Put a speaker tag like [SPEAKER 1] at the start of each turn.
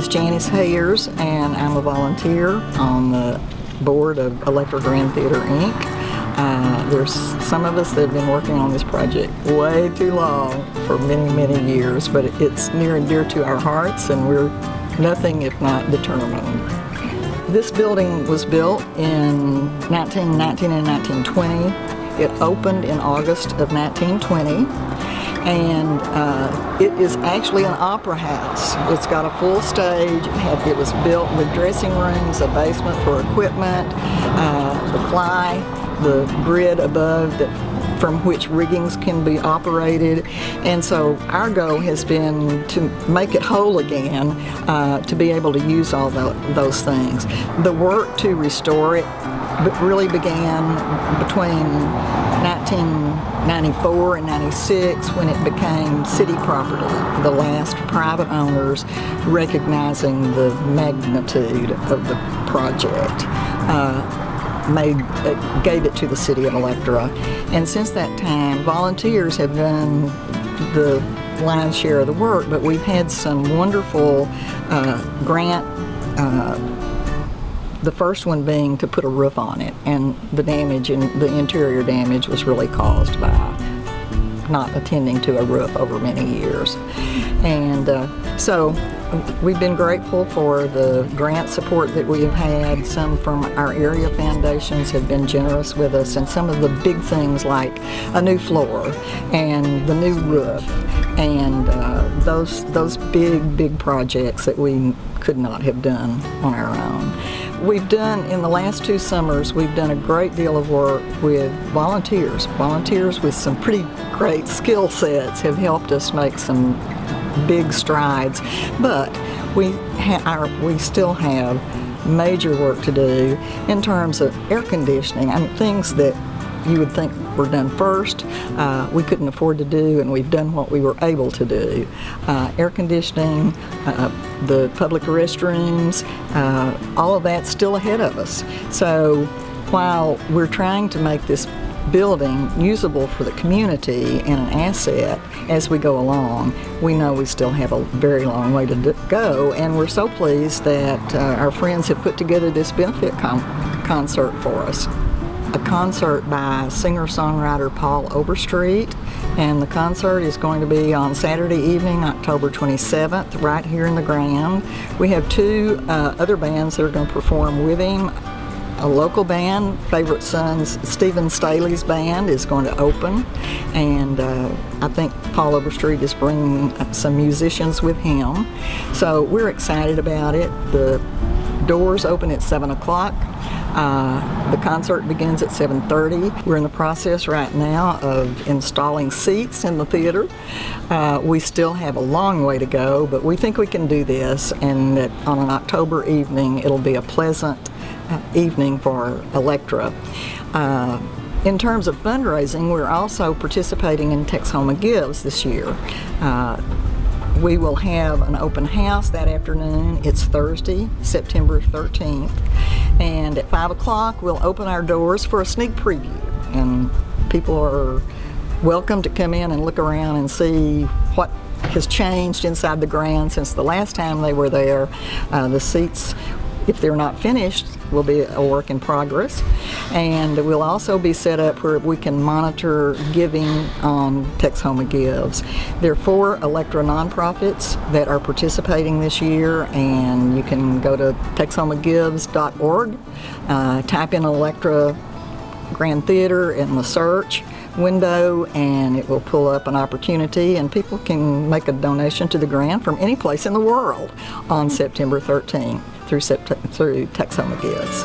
[SPEAKER 1] is Janice Hayers, and I'm a volunteer on the board of Electra Grand Theater, Inc. There's some of us that have been working on this project way too long, for many, many years, but it's near and dear to our hearts, and we're nothing if not determined. This building was built in 1919 and 1920. It opened in August of 1920. And it is actually an opera house. It's got a full stage. It was built with dressing rooms, a basement for equipment, the grid above from which riggings can be operated. And so our goal has been to make it whole again, to be able to use all those things. The work to restore it really began between 1994 and 96, when it became city property, the last private owners recognizing the magnitude of the project gave it to the city of Electra. And since that time, volunteers have done the lion's share of the work, but we've had some wonderful grant, the first one being to put a roof on it, and the damage and the interior damage was really caused by not attending to a roof over many years. And so we've been grateful for the grant support that we have had. Some from our area foundations have been generous with us, and some of the big things like a new floor and the new roof, and those big projects that we could not have done on our own. We've done, in the last 2 summers, we've done a great deal of work with volunteers. Volunteers with some pretty great skill sets have helped us make some big strides, but we still have major work to do in terms of air conditioning. I mean, things that you would think were done first, we couldn't afford to do, and we've done what we were able to do. Air conditioning, the public restrooms, all of that's still ahead of us. So while we're trying to make this building usable for the community and an asset as we go along, we know we still have a very long way to go, and we're so pleased that our friends have put together this benefit concert for us. A concert by singer-songwriter Paul Overstreet, and the concert is going to be on Saturday evening, October 27th, right here in the Grand. We have 2 other bands that are going to perform with him. A local band, Favorite Sons, Stephen Staley's band, is going to open, and I think Paul Overstreet is bringing some musicians with him. So we're excited about it. The doors open at 7 o'clock. The concert begins at 7:30. We're in the process right now of installing seats in the theater. We still have a long way to go, but we think we can do this, and that on an October evening it'll be a pleasant evening for Electra. In terms of fundraising, we're also participating in Texhoma Gives this year. We will have an open house that afternoon. It's Thursday, September 13th. And at 5 o'clock, we'll open our doors for a sneak preview. And people are welcome to come in and look around and see what has changed inside the Grand since the last time they were there. The seats, if they're not finished, will be a work in progress. And we'll also be set up where we can monitor giving on Texhoma Gives. There are 4 Electra nonprofits that are participating this year, and you can go to texhomagives.org, type in Electra Grand Theater in the search window, and it will pull up an opportunity, and people can make a donation to the Grand from any place in the world on September 13th through Texhoma Gives.